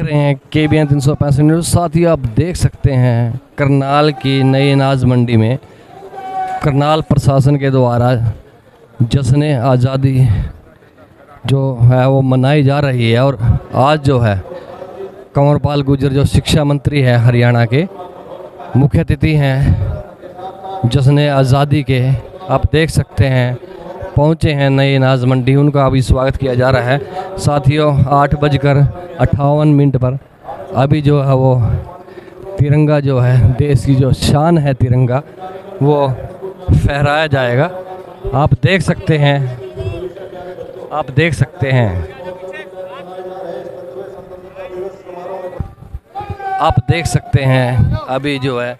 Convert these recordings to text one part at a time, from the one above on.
रहे हैं KBN 365 news. साथियों, आप देख सकते हैं करनाल की नई अनाज मंडी में करनाल प्रशासन के द्वारा जश्न आज़ादी जो है वो मनाई जा रही है। और आज जो है कंवरपाल गुर्जर जो शिक्षा मंत्री है हरियाणा के, मुख्य अतिथि हैं जश्न आज़ादी के। आप देख सकते हैं पहुँचे हैं नई अनाज मंडी, उनका अभी स्वागत किया जा रहा है। साथियों, 8:58 पर अभी जो है वो तिरंगा जो है, देश की जो शान है तिरंगा, वो फहराया जाएगा। आप देख सकते हैं, आप देख सकते हैं, आप देख सकते हैं अभी जो है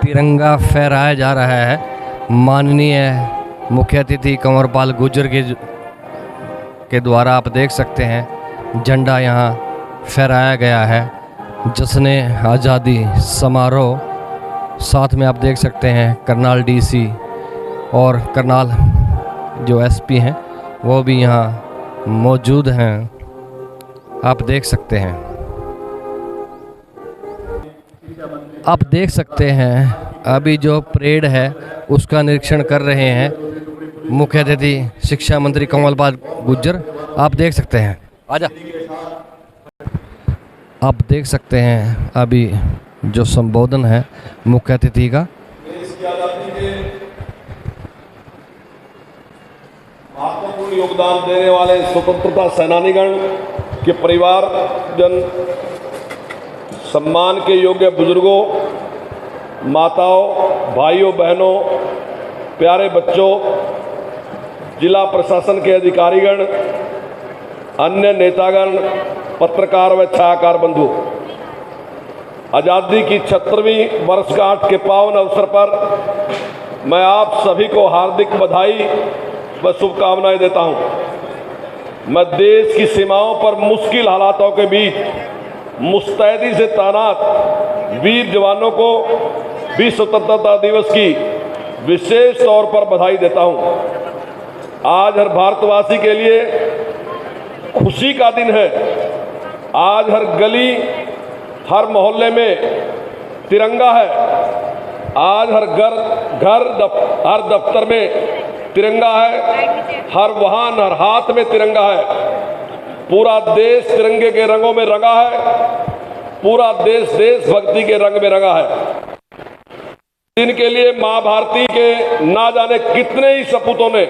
तिरंगा फहराया जा रहा है। माननीय मुख्य अतिथि कंवरपाल गुर्जर के द्वारा आप देख सकते हैं झंडा यहाँ फहराया गया है। जश्न आज़ादी समारोह, साथ में आप देख सकते हैं करनाल DC और करनाल जो SP हैं वो भी यहाँ मौजूद हैं। आप देख सकते हैं, आप देख सकते हैं अभी जो परेड है उसका निरीक्षण कर रहे हैं मुख्य अतिथि शिक्षा मंत्री कंवरपाल गुर्जर। आप देख सकते हैं, आजा, आप देख सकते हैं अभी जो संबोधन है मुख्य अतिथि का। महत्वपूर्ण योगदान देने वाले स्वतंत्रता सेनानीगण के परिवार जन, सम्मान के योग्य बुजुर्गों, माताओं, भाइयों बहनों, प्यारे बच्चों, जिला प्रशासन के अधिकारीगण, अन्य नेतागण, पत्रकार व छायाकार बंधु, आज़ादी की 76वीं वर्षगांठ के पावन अवसर पर मैं आप सभी को हार्दिक बधाई व शुभकामनाएं देता हूं। मैं देश की सीमाओं पर मुश्किल हालातों के बीच मुस्तैदी से तैनात वीर जवानों को भी स्वतंत्रता दिवस की विशेष तौर पर बधाई देता हूं। आज हर भारतवासी के लिए खुशी का दिन है। आज हर गली, हर मोहल्ले में तिरंगा है। आज हर हर दफ्तर में तिरंगा है। हर वाहन, हर हाथ में तिरंगा है। पूरा देश तिरंगे के रंगों में रंगा है। पूरा देश देशभक्ति के रंग में रंगा है। दिन के लिए मां भारती के ना जाने कितने ही सपूतों ने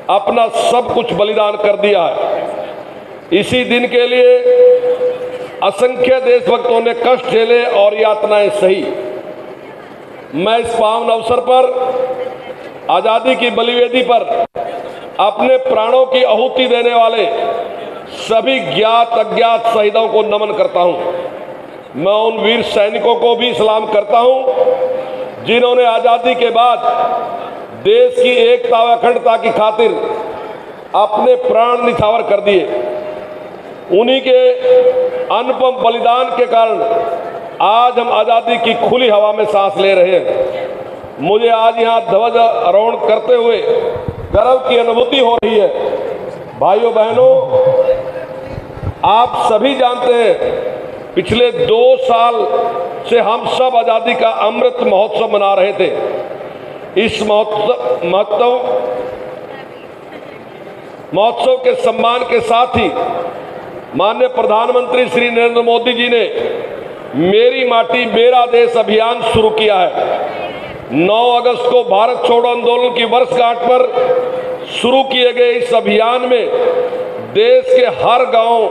अपना सब कुछ बलिदान कर दिया है। इसी दिन के लिए असंख्य देशभक्तों ने कष्ट झेले और यातनाएं सही। मैं इस पावन अवसर पर आजादी की बलिवेदी पर अपने प्राणों की आहुति देने वाले सभी ज्ञात अज्ञात शहीदों को नमन करता हूं। मैं उन वीर सैनिकों को भी सलाम करता हूं जिन्होंने आजादी के बाद देश की एकता व अखंडता की खातिर अपने प्राण निछावर कर दिए। उन्हीं के अनुपम बलिदान के कारण आज हम आजादी की खुली हवा में सांस ले रहे हैं। मुझे आज यहाँ ध्वज आरोहण करते हुए गर्व की अनुभूति हो रही है। भाइयों बहनों, आप सभी जानते हैं पिछले 2 साल से हम सब आजादी का अमृत महोत्सव मना रहे थे। इस महोत्सव के सम्मान के साथ ही माननीय प्रधानमंत्री श्री नरेंद्र मोदी जी ने मेरी माटी मेरा देश अभियान शुरू किया है। 9 अगस्त को भारत छोड़ो आंदोलन की वर्षगांठ पर शुरू किए गए इस अभियान में देश के हर गांव,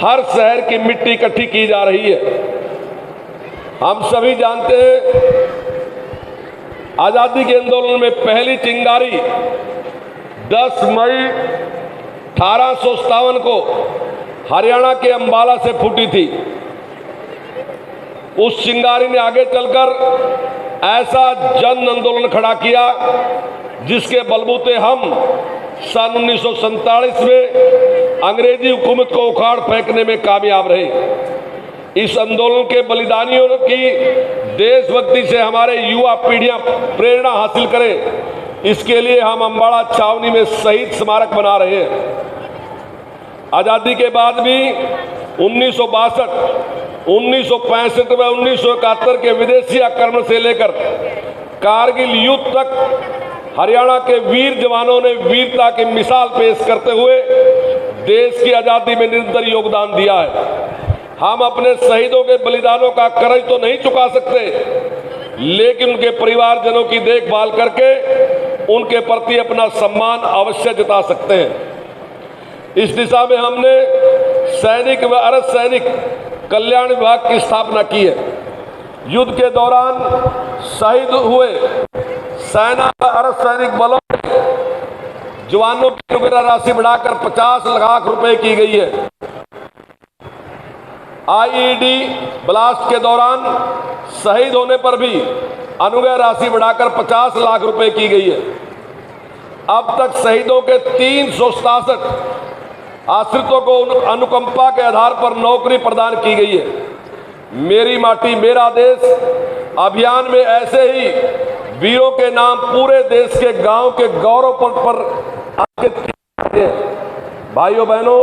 हर शहर की मिट्टी इकट्ठी की जा रही है। हम सभी जानते हैं आजादी के आंदोलन में पहली चिंगारी 10 मई 1857 को हरियाणा के अंबाला से फूटी थी। उस चिंगारी ने आगे चलकर ऐसा जन आंदोलन खड़ा किया जिसके बलबूते हम सन 1947 में अंग्रेजी हुकूमत को उखाड़ फेंकने में कामयाब रहे। इस आंदोलन के बलिदानियों की देशभक्ति से हमारे युवा पीढ़ियां प्रेरणा हासिल करें, इसके लिए हम अंबाला छावनी में शहीद स्मारक बना रहे हैं। आजादी के बाद भी 1962, 1965 व 1971 के विदेशी आक्रमण से लेकर कारगिल युद्ध तक हरियाणा के वीर जवानों ने वीरता की मिसाल पेश करते हुए देश की आजादी में निरंतर योगदान दिया है। हम अपने शहीदों के बलिदानों का कर्ज तो नहीं चुका सकते, लेकिन उनके परिवारजनों की देखभाल करके उनके प्रति अपना सम्मान अवश्य जता सकते हैं। इस दिशा में हमने सैनिक व अर्ध सैनिक कल्याण विभाग की स्थापना की है। युद्ध के दौरान शहीद हुए सेना व अर्ध सैनिक बलों के जवानों की अनुग्रह राशि बढ़ाकर 50 लाख रुपए की गई है। आईईडी ब्लास्ट के दौरान शहीद होने पर भी अनुग्रह राशि बढ़ाकर 50 लाख रुपए की गई है। अब तक शहीदों के 367 आश्रितों को अनुकंपा के आधार पर नौकरी प्रदान की गई है। मेरी माटी मेरा देश अभियान में ऐसे ही वीरों के नाम पूरे देश के गांव के गौरव पर अंकित किए जाते हैं। भाइयों बहनों,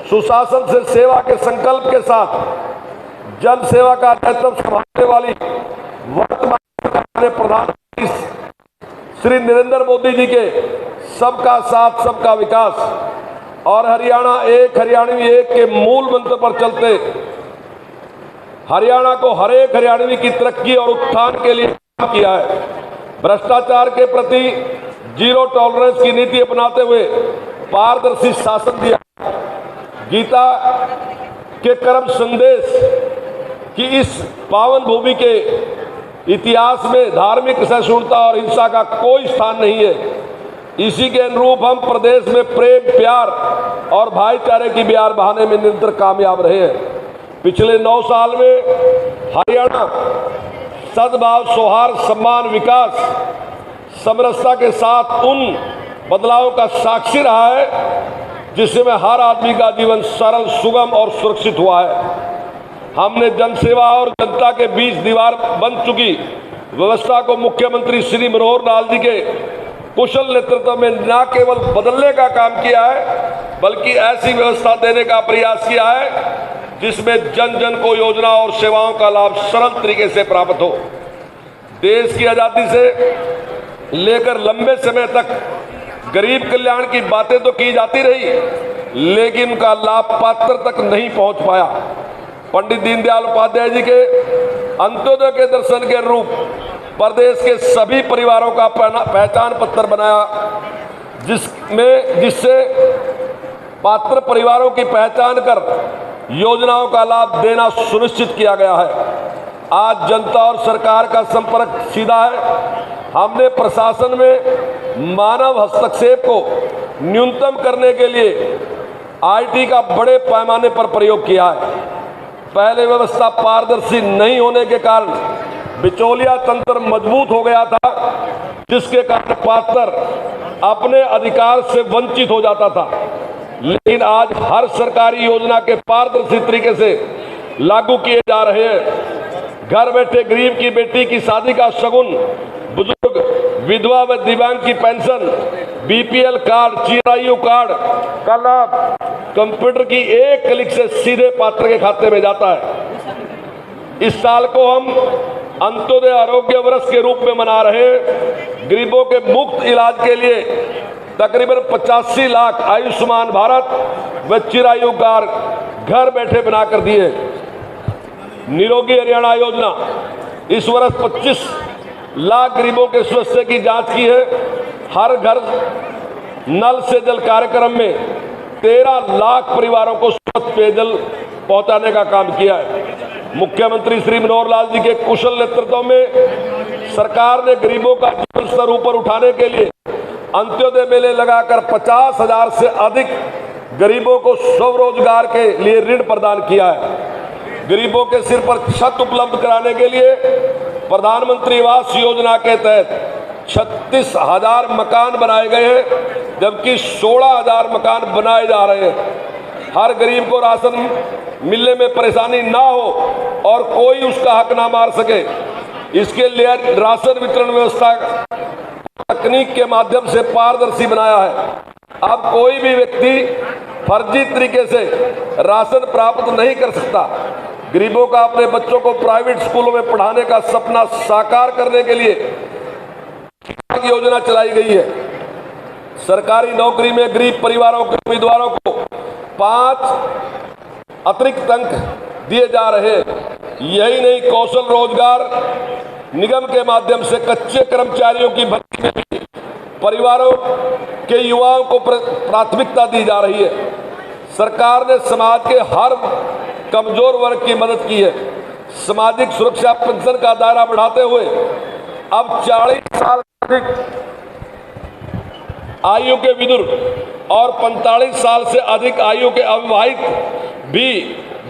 सुशासन से सेवा के संकल्प के साथ जन सेवा का नेतृत्व संभालने वाली वर्तमान सरकार ने प्रधानमंत्री श्री नरेंद्र मोदी जी के सबका साथ सबका विकास और हरियाणा एक हरियाणवी एक के मूल मंत्र पर चलते हरियाणा को हर एक हरियाणवी की तरक्की और उत्थान के लिए काम किया है। भ्रष्टाचार के प्रति जीरो टॉलरेंस की नीति अपनाते हुए पारदर्शी शासन दिया। गीता के कर्म संदेश की इस पावन भूमि के इतिहास में धार्मिक सहिष्णुता और हिंसा का कोई स्थान नहीं है। इसी के अनुरूप हम प्रदेश में प्रेम, प्यार और भाईचारे की बहार बहाने में निरंतर कामयाब रहे हैं। पिछले 9 साल में हरियाणा सद्भाव, सौहार्द, सम्मान, विकास, समरसता के साथ उन बदलावों का साक्षी रहा है जिसमें हर आदमी का जीवन सरल, सुगम और सुरक्षित हुआ है। हमने जनसेवा और जनता के बीच दीवार बन चुकी व्यवस्था को मुख्यमंत्री श्री मनोहर लाल जी के कुशल नेतृत्व में न केवल बदलने का काम किया है, बल्कि ऐसी व्यवस्था देने का प्रयास किया है जिसमें जन जन को योजना और सेवाओं का लाभ सरल तरीके से प्राप्त हो। देश की आजादी से लेकर लंबे समय तक गरीब कल्याण की बातें तो की जाती रही, लेकिन उनका लाभ पात्र तक नहीं पहुंच पाया। पंडित दीनदयाल उपाध्याय जी के अंत्योदय के दर्शन के रूप प्रदेश के सभी परिवारों का पहचान पत्र बनाया, जिससे पात्र परिवारों की पहचान कर योजनाओं का लाभ देना सुनिश्चित किया गया है। आज जनता और सरकार का संपर्क सीधा है। हमने प्रशासन में मानव हस्तक्षेप को न्यूनतम करने के लिए आईटी का बड़े पैमाने पर प्रयोग किया है। पहले व्यवस्था पारदर्शी नहीं होने के कारण बिचौलिया तंत्र मजबूत हो गया था, जिसके कारण पात्र अपने अधिकार से वंचित हो जाता था। लेकिन आज हर सरकारी योजना के पारदर्शी तरीके से लागू किए जा रहे हैं। घर बैठे गरीब की बेटी की शादी का शगुन, बुजुर्ग, विधवा व दिव्यांग की pension, BPL card, Chirayu card का लाभ कंप्यूटर की एक क्लिक से सीधे पात्र के खाते में जाता है। इस साल को हम अंत्योदय आरोग्य वर्ष के रूप में मना रहे हैं। गरीबों के मुफ्त इलाज के लिए तकरीबन 85 लाख आयुष्मान भारत व चिरायु कार्ड घर बैठे बनाकर दिए। निरोगी हरियाणा योजना इस वर्ष 25 लाख गरीबों के स्वास्थ्य की जांच की है। हर घर नल से जल कार्यक्रम में 13 लाख परिवारों को स्वच्छ पेयजल पहुंचाने का काम किया है। मुख्यमंत्री श्री मनोहर लाल जी के कुशल नेतृत्व में सरकार ने गरीबों का जीवन स्तर ऊपर उठाने के लिए अंत्योदय मेले लगाकर 50,000 से अधिक गरीबों को स्वरोजगार के लिए ऋण प्रदान किया है। गरीबों के सिर पर छत उपलब्ध कराने के लिए प्रधानमंत्री आवास योजना के तहत 36,000 मकान बनाए गए हैं, जबकि 16,000 मकान बनाए जा रहे हैं। हर गरीब को राशन मिलने में परेशानी ना हो और कोई उसका हक ना मार सके, इसके लिए राशन वितरण व्यवस्था तकनीक के माध्यम से पारदर्शी बनाया है। अब कोई भी व्यक्ति फर्जी तरीके से राशन प्राप्त नहीं कर सकता। गरीबों का अपने बच्चों को प्राइवेट स्कूलों में पढ़ाने का सपना साकार करने के लिए योजना चलाई गई है। सरकारी नौकरी में गरीब परिवारों के उम्मीदवारों को 5 अतिरिक्त अंक दिए जा रहे हैं। यही नहीं, कौशल रोजगार निगम के माध्यम से कच्चे कर्मचारियों की भर्ती में भी परिवारों के युवाओं को प्राथमिकता दी जा रही है। सरकार ने समाज के हर कमजोर वर्ग की मदद की है। सामाजिक सुरक्षा पेंशन का दायरा बढ़ाते हुए अब 40 साल से अधिक आयु के बुजुर्ग और 45 साल से अधिक आयु के अविवाहित भी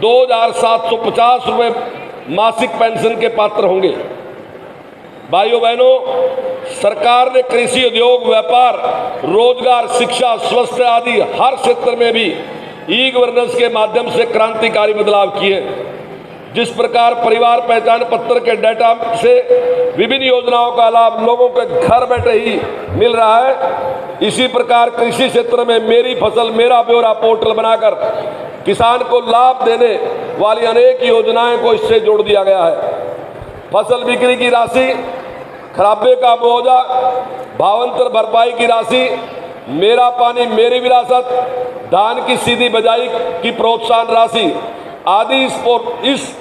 2,750 रुपये मासिक पेंशन के पात्र होंगे। भाइयों बहनों, सरकार ने कृषि, उद्योग, व्यापार, रोजगार, शिक्षा, स्वास्थ्य आदि हर क्षेत्र में भी ई गवर्नेंस के माध्यम से क्रांतिकारी बदलाव किए। जिस प्रकार परिवार पहचान पत्र के डाटा से विभिन्न योजनाओं का लाभ लोगों के घर बैठे ही मिल रहा है, इसी प्रकार कृषि क्षेत्र में मेरी फसल मेरा ब्यौरा पोर्टल बनाकर किसान को लाभ देने वाली अनेक योजनाएं को इससे जोड़ दिया गया है। फसल बिक्री की राशि, खराबे का मुआवजा, भावांतर भरपाई की राशि, मेरा पानी मेरी विरासत, धान की सीधी बजाई की प्रोत्साहन राशि आदि इस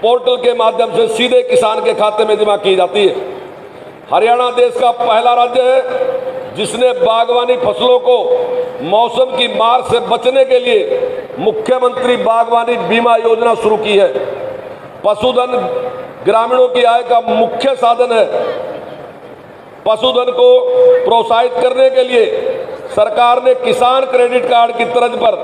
पोर्टल के माध्यम से सीधे किसान के खाते में जमा की जाती है। हरियाणा देश का पहला राज्य है जिसने बागवानी फसलों को मौसम की मार से बचने के लिए मुख्यमंत्री बागवानी बीमा योजना शुरू की है। पशुधन ग्रामीणों की आय का मुख्य साधन है। पशुधन को प्रोत्साहित करने के लिए सरकार ने किसान क्रेडिट कार्ड की तर्ज पर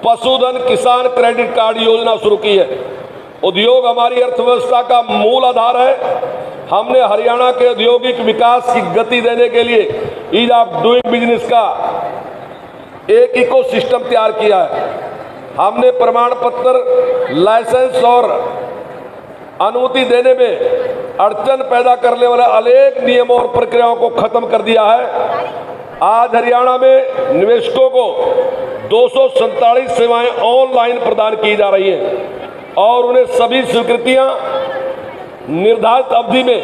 पशुधन किसान क्रेडिट कार्ड योजना शुरू की है। उद्योग हमारी अर्थव्यवस्था का मूल आधार है। हमने हरियाणा के औद्योगिक विकास की गति देने के लिए ईज ऑफ डूइंग बिजनेस का एक इकोसिस्टम तैयार किया है। हमने प्रमाण पत्र, लाइसेंस और अनुमति देने में अड़चन पैदा करने वाले अनेक नियमों और प्रक्रियाओं को खत्म कर दिया है। आज हरियाणा में निवेशकों को 247 सेवाएं ऑनलाइन प्रदान की जा रही हैं और उन्हें सभी स्वीकृतियां निर्धारित अवधि में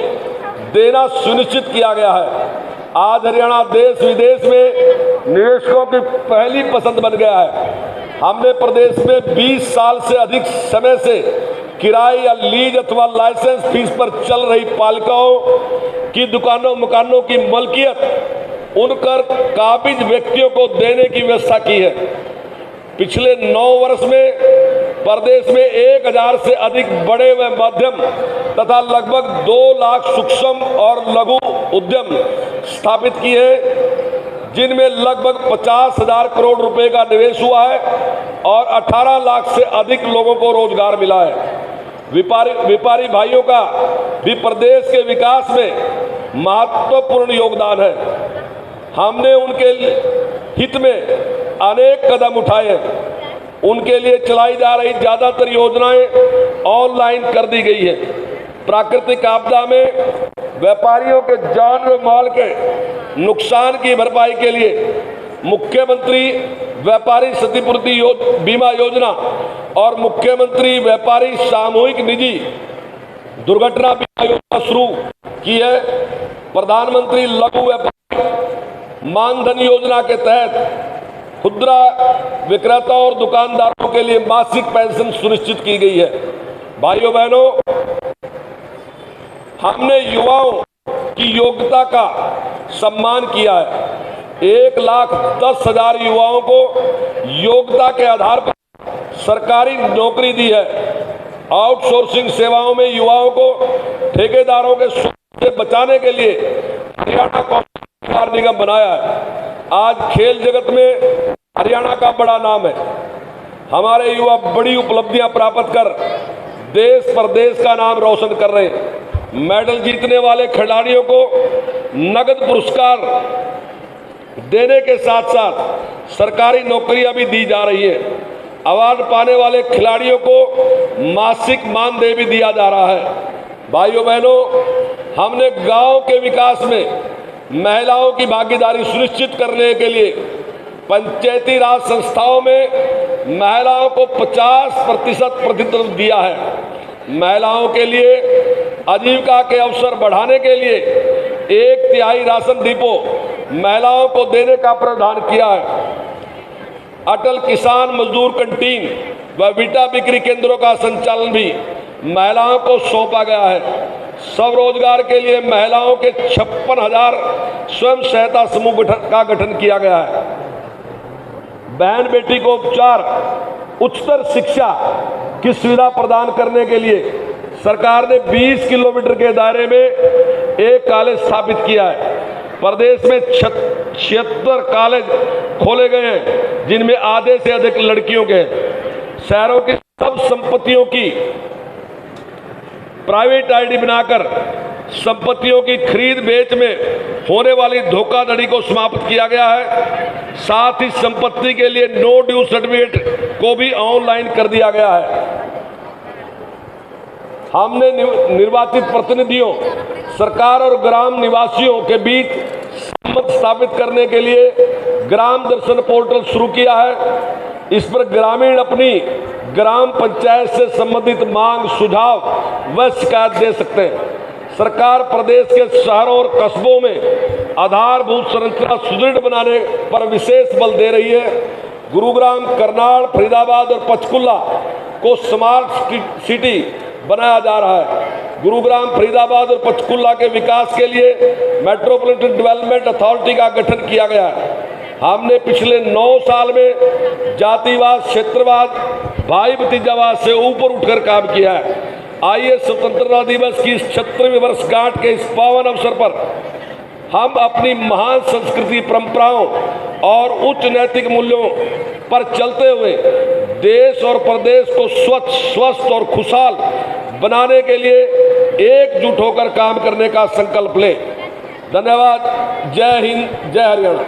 देना सुनिश्चित किया गया है। आज हरियाणा देश विदेश में निवेशकों की पहली पसंद बन गया है। हमने प्रदेश में 20 साल से अधिक समय से किराए या लीज अथवा लाइसेंस फीस पर चल रही पालिकाओं की दुकानों मकानों की मलकियत उनकर काबिज व्यक्तियों को देने की व्यवस्था की है। पिछले 9 वर्ष में प्रदेश में 1000 से अधिक बड़े व मध्यम तथा लगभग 2 लाख सूक्ष्म और लघु उद्यम स्थापित किए हैं, जिनमें लगभग 50,000 करोड़ रुपए का निवेश हुआ है और 18 लाख से अधिक लोगों को रोजगार मिला है। व्यापारी भाइयों का भी प्रदेश के विकास में महत्वपूर्ण योगदान है। हमने उनके हित में अनेक कदम उठाए हैं। उनके लिए चलाई जा रही ज्यादातर योजनाएं ऑनलाइन कर दी गई है। प्राकृतिक आपदा में व्यापारियों के जान व माल के नुकसान की भरपाई के लिए मुख्यमंत्री व्यापारी क्षतिपूर्ति बीमा योजना और मुख्यमंत्री व्यापारी सामूहिक निजी दुर्घटना बीमा योजना शुरू की है। प्रधानमंत्री लघु व्यापारी मानधन योजना के तहत खुदरा विक्रेता और दुकानदारों के लिए मासिक पेंशन सुनिश्चित की गई है। भाइयों बहनों, हमने युवाओं की योग्यता का सम्मान किया है। 1,10,000 युवाओं को योग्यता के आधार पर सरकारी नौकरी दी है। आउटसोर्सिंग सेवाओं में युवाओं को ठेकेदारों के शोषण से बचाने के लिए हरियाणा कौशल निगम बनाया है। आज खेल जगत में हरियाणा का बड़ा नाम है। हमारे युवा बड़ी उपलब्धियां प्राप्त कर देश प्रदेश का नाम रोशन कर रहे हैं। मेडल जीतने वाले खिलाड़ियों को नगद पुरस्कार देने के साथ साथ सरकारी नौकरियां भी दी जा रही है। अवार्ड पाने वाले खिलाड़ियों को मासिक मानदेय भी दिया जा रहा है। भाइयों बहनों, हमने गांव के विकास में महिलाओं की भागीदारी सुनिश्चित करने के लिए पंचायती राज संस्थाओं में महिलाओं को 50% प्रतिनिधित्व दिया है। महिलाओं के लिए आजीविका के अवसर बढ़ाने के लिए 1/3 राशन डिपो महिलाओं को देने का प्रावधान किया है। अटल किसान मजदूर कैंटीन व विटा बिक्री केंद्रों का संचालन भी महिलाओं को सौंपा गया है। स्वरोजगार के लिए महिलाओं के 56,000 स्वयं सहायता समूह का गठन किया गया है। बहन बेटी को उपचार, उच्चतर शिक्षा की सुविधा प्रदान करने के लिए सरकार ने 20 किलोमीटर के दायरे में एक कॉलेज स्थापित किया है। प्रदेश में 76 कॉलेज खोले गए हैं, जिनमें आधे से अधिक लड़कियों के हैं। शहरों की सब संपत्तियों की प्राइवेट आईडी बनाकर संपत्तियों की खरीद बेच में होने वाली धोखाधड़ी को समाप्त किया गया है। साथ ही संपत्ति के लिए नो ड्यू सर्टिफिकेट को भी ऑनलाइन कर दिया गया है। हमने निर्वाचित प्रतिनिधियों, सरकार और ग्राम निवासियों के बीच संबंध स्थापित करने के लिए ग्राम दर्शन पोर्टल शुरू किया है। इस पर ग्रामीण अपनी ग्राम पंचायत से संबंधित मांग, सुझाव व शिकायत दे सकते हैं। सरकार प्रदेश के शहरों और कस्बों में आधारभूत संरचना सुदृढ़ बनाने पर विशेष बल दे रही है। गुरुग्राम, करनाल, फरीदाबाद और पंचकुला को स्मार्ट सिटी बनाया जा रहा है। गुरुग्राम, फरीदाबाद और पंचकुला के विकास के लिए मेट्रोपॉलिटन डेवलपमेंट अथॉरिटी का गठन किया गया है। हमने पिछले 9 साल में जातिवाद, क्षेत्रवाद, भाई भतीजावाद से ऊपर उठकर काम किया है। आइए स्वतंत्रता दिवस की 76वीं वर्षगांठ के इस पावन अवसर पर हम अपनी महान संस्कृति, परंपराओं और उच्च नैतिक मूल्यों पर चलते हुए देश और प्रदेश को स्वच्छ, स्वस्थ और खुशहाल बनाने के लिए एकजुट होकर काम करने का संकल्प लें। धन्यवाद। जय हिंद, जय हरियाणा।